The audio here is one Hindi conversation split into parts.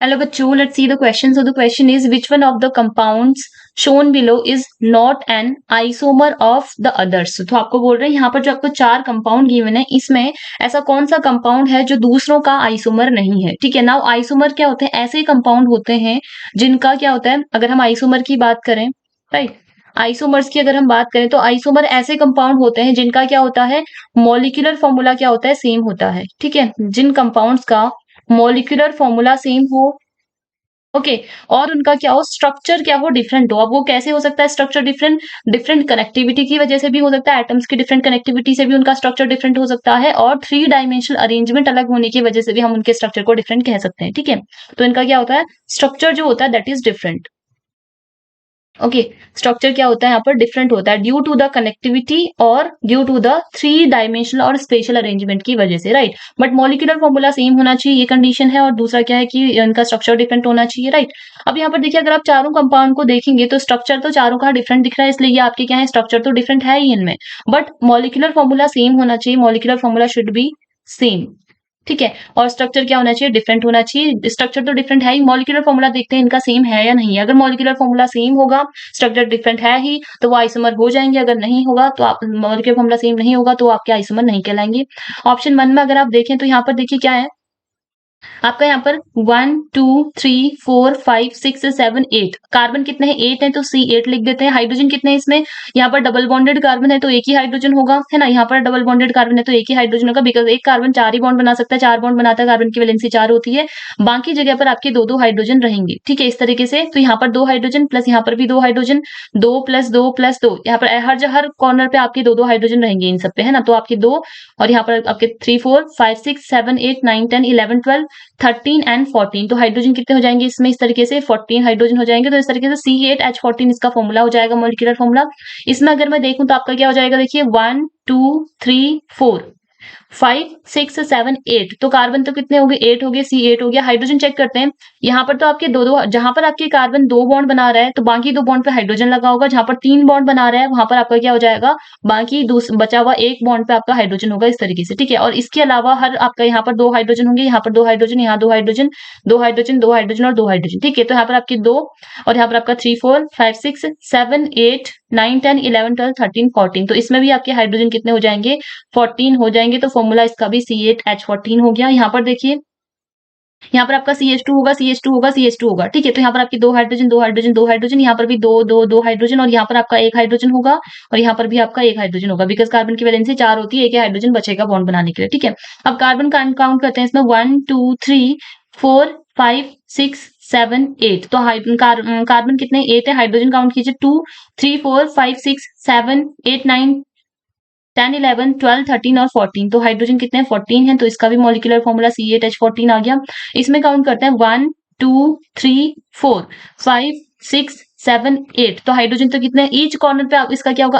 Hello बच्चों, let's see the question. So the question is, which one of the compounds shown below is not an isomer of the others? तो आपको बोल रहे हैं यहाँ पर जो आपको चार कंपाउंड गिवन है, इसमें ऐसा कौन सा कंपाउंड है जो दूसरों का आइसोमर नहीं है। ठीक है, नाउ आइसोमर क्या होते हैं? ऐसे कंपाउंड होते हैं जिनका क्या होता है, अगर हम आइसोमर की बात करें, राइट, आइसोमर्स की अगर हम बात करें तो आइसोमर ऐसे कंपाउंड होते हैं जिनका क्या होता है, मॉलिक्यूलर फॉर्मूला क्या होता है, सेम होता है। ठीक है, जिन कंपाउंड्स का मॉलिक्यूलर फॉर्मूला सेम हो, ओके, और उनका क्या हो, स्ट्रक्चर क्या हो, डिफरेंट हो। अब वो कैसे हो सकता है स्ट्रक्चर डिफरेंट? डिफरेंट कनेक्टिविटी की वजह से भी हो सकता है, एटम्स की डिफरेंट कनेक्टिविटी से भी उनका स्ट्रक्चर डिफरेंट हो सकता है, और थ्री डायमेंशनल अरेंजमेंट अलग होने की वजह से भी हम उनके स्ट्रक्चर को डिफरेंट कह सकते हैं। ठीक है, तो इनका क्या होता है, स्ट्रक्चर जो होता है that is different. Okay, structure क्या होता है यहाँ पर, डिफरेंट होता है ड्यू टू द कनेक्टिविटी और due to the three dimensional और स्पेशल अरेंजमेंट की वजह से, right. But molecular formula same होना चाहिए, ये कंडीशन है, और दूसरा क्या है कि इनका स्ट्रक्चर डिफरेंट होना चाहिए, राइट। अब यहाँ पर देखिए, अगर आप चारों कंपाउंड को देखेंगे तो स्ट्रक्चर तो चारों का डिफरेंट दिख रहा है, इसलिए ये आपके क्या है, स्ट्रक्चर तो डिफरेंट है ही इनमें, बट मॉलिक्यूलर फॉर्मूला सेम होना चाहिए, molecular formula should be same. ठीक है, और स्ट्रक्चर क्या होना चाहिए, डिफरेंट होना चाहिए। स्ट्रक्चर तो डिफरेंट है ही, मॉलिक्यूलर फॉर्मूला देखते हैं इनका सेम है या नहीं है। अगर मॉलिक्यूलर फॉर्मूला सेम होगा, स्ट्रक्चर डिफरेंट है ही, तो वो आइसोमर हो जाएंगे। अगर नहीं होगा तो आप, मॉलिक्यूलर फॉर्मूला सेम नहीं होगा तो आपके आइसोमर नहीं कहलाएंगे। ऑप्शन 1 में अगर आप देखें तो यहाँ पर देखिए क्या है, आपका यहाँ पर 1 2 3 4 5 6 7 8 कार्बन कितने हैं, 8 है, तो C8 लिख देते हैं। हाइड्रोजन कितने हैं इसमें, यहाँ पर डबल बॉन्डेड कार्बन है तो एक ही हाइड्रोजन होगा, है ना। यहाँ पर डबल बॉन्डेड कार्बन है तो एक ही हाइड्रोजन होगा, बिकॉज एक कार्बन 4 ही बॉन्ड बना सकता है, 4 बॉन्ड बनाता है, कार्बन की वैलेंसी 4 होती है। बाकी जगह पर आपके दो दो हाइड्रोजन रहेंगे। ठीक है, इस तरीके से, तो यहाँ पर 2 हाइड्रोजन प्लस यहाँ पर भी 2 हाइड्रोजन, 2 प्लस 2 प्लस 2, यहाँ पर हर कॉर्नर पे आपके दो दो हाइड्रोजन रहेंगे इन सब पे, है ना। तो आपके 2, और यहाँ पर आपके 3 4 5 6 7 8 9 10 11 12 13 एंड 14, तो हाइड्रोजन कितने हो जाएंगे इसमें, इस तरीके से 14 हाइड्रोजन हो जाएंगे। तो इस तरीके से C8H14 इसका फॉर्मूला हो जाएगा, मॉलिक्यूलर फॉर्मूला। इसमें अगर मैं देखूं तो आपका क्या हो जाएगा, देखिए 1 2 3 4 5 6 7 8, तो कार्बन तो कितने हो गए, 8 हो गए, C8 हो गया। हाइड्रोजन चेक करते हैं, यहाँ पर तो आपके दो दो, जहां पर आपके कार्बन 2 बॉन्ड बना रहा है तो बाकी 2 बॉन्ड पे हाइड्रोजन लगा होगा, जहां पर 3 बॉन्ड बना रहा है वहां पर आपका क्या हो जाएगा, बाकी बचा हुआ 1 बॉन्ड पे आपका हाइड्रोजन होगा, इस तरीके से। ठीक है, और इसके अलावा हर आपका यहाँ पर 2 हाइड्रोजन होंगे, यहाँ पर 2 हाइड्रोजन, यहाँ 2 हाइड्रोजन, 2 हाइड्रोजन, 2 हाइड्रोजन और 2 हाइड्रोजन। ठीक है, तो यहाँ पर आपके 2, और यहाँ पर आपका 3 4 5 6 7 8 9 10 11 12 13 14, तो इसमें भी आपके हाइड्रोजन कितने हो जाएंगे, 14 हो जाएंगे। तो फॉर्मूला इसका भी C8H14 हो गया। यहाँ पर देखिए, यहाँ पर आपका CH2 होगा, CH2 होगा, CH2 होगा। ठीक है, तो यहाँ पर आपकी 2 हाइड्रोजन, 2 हाइड्रोजन, 2 हाइड्रोजन, यहाँ पर भी 2 2 2 हाइड्रोजन, और यहाँ पर आपका 1 हाइड्रोजन होगा, और यहाँ पर भी आपका 1 हाइड्रोजन होगा, बिकॉज कार्बन की वैलेंसी 4 होती है, एक हाइड्रोजन बचेगा बॉन्ड बनाने के लिए। ठीक है, अब कार्बन काउंट करते हैं इसमें, 1 2 3 4 5 6 7 8, तो कार्बन कितने, 8 है, हाइड्रोजन काउंट कीजिए, 2 3 4 5 6 7 8 9 10 11 12 13 और 14, तो हाइड्रोजन कितने हैं, 14 है, तो इसका भी मॉलिक्यूलर फॉर्मूला C8H14 आ गया। इसमें काउंट करते हैं 1 2 3 4 5 6 7 8, तो हाइड्रोजन तो कितने हैं, ईच कॉर्नर पे आप इसका क्या होगा,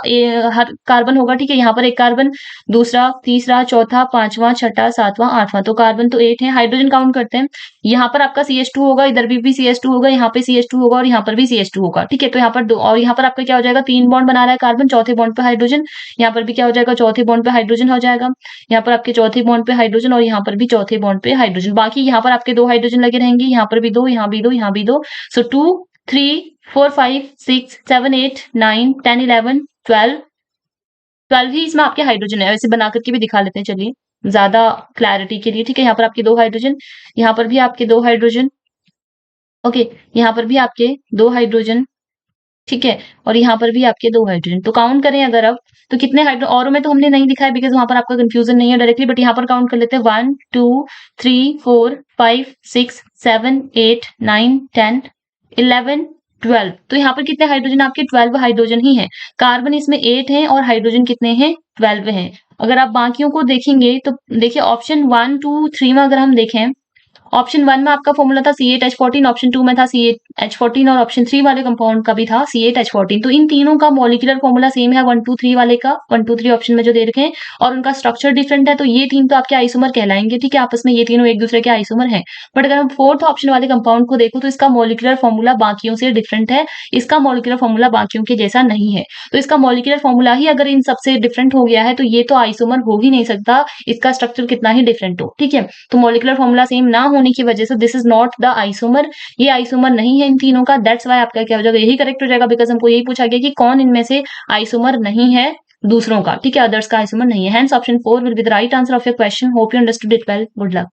हर कार्बन होगा। ठीक है, यहाँ पर एक कार्बन, दूसरा, तीसरा, चौथा, पांचवा, छठा, सातवां, आठवां, तो कार्बन तो 8 है। हाइड्रोजन काउंट करते हैं, यहाँ पर आपका CH2 होगा, इधर भी CH2 होगा, यहाँ पे CH2 होगा, और यहाँ पर भी CH2 होगा। ठीक है, तो यहाँ पर 2, और यहाँ पर आपका क्या हो जाएगा, 3 बॉन्ड बना रहा है कार्बन, चौथे बॉन्ड पे हाइड्रोजन, यहाँ पर भी क्या हो जाएगा, चौथे बॉन्ड पे हाइड्रोजन हो जाएगा, यहाँ पर आपके चौथे बॉन्ड पे हाइड्रोजन, और यहाँ पर भी चौथे बॉन्ड पे हाइड्रोजन। बाकी यहाँ पर आपके 2 हाइड्रोजन लगे रहेंगे, यहाँ पर भी 2, यहाँ भी 2, यहाँ भी 2, सो 2 3 4 5 6 7 8 9 10 11 12 ही इसमें आपके हाइड्रोजन है। वैसे बना करके भी दिखा लेते हैं, चलिए, ज्यादा क्लैरिटी के लिए। ठीक है, यहाँ पर आपके 2 हाइड्रोजन, यहाँ पर भी आपके 2 हाइड्रोजन, ओके, यहाँ पर भी आपके 2 हाइड्रोजन, ठीक है, और यहाँ पर भी आपके 2 हाइड्रोजन। तो काउंट करें अगर अब, तो कितने हाइड्रो, औरों में तो हमने नहीं दिखाया बिकॉज वहां पर आपका कंफ्यूजन नहीं है डायरेक्टली, बट यहाँ पर काउंट कर लेते हैं, 1 2 3 4 5 6 7 8 9 10 11 12, तो यहाँ पर कितने हाइड्रोजन, आपके 12 हाइड्रोजन ही है। कार्बन इसमें 8 है और हाइड्रोजन कितने हैं, 12 हैं। अगर आप बाकियों को देखेंगे तो देखिए, ऑप्शन 1 2 3 में अगर हम देखें, ऑप्शन 1 में आपका फॉर्मूला था C8H14, ऑप्शन 2 में था C8H14, और ऑप्शन 3 वाले कंपाउंड का भी था C8H14, तो इन तीनों का मॉलिक्यूलर फॉर्मूला सेम है, 1 2 3 वाले का, 1 2 3 ऑप्शन में जो दे रखे हैं, और उनका स्ट्रक्चर डिफरेंट है, तो ये तीन तो आपके आइसोमर कहलाएंगे। ठीक है, आपस में ये तीनों एक दूसरे के आइसोमर हैं। बट अगर हम फोर्थ ऑप्शन वाले कंपाउंड को देखो तो इसका मॉलिक्यूलर फॉर्मूला बाकियों से डिफरेंट है, इसका मॉलिक्यूलर फॉर्मूला बाकियों के जैसा नहीं है, तो इसका मॉलिक्यूलर फॉर्मूला ही अगर इन सबसे डिफरेंट हो गया है तो ये तो आइसोमर हो ही नहीं सकता, इसका स्ट्रक्चर कितना ही डिफरेंट हो। ठीक है, तो मॉलिक्यूलर फॉर्मूला सेम ना होने होने की वजह से this is not the isomer, ये आइसोमर नहीं है इन तीनों का, दैट्स वाई आपका क्या हो जाएगा, यही करेक्ट हो जाएगा, बिकॉज हमको यही पूछा गया कि कौन इनमें से आइसोमर नहीं है दूसरों का, ठीक है, अदर्स का आइसोमर नहीं है। Hence option 4 will be the right answer of your question. Hope you understood it well. Good luck.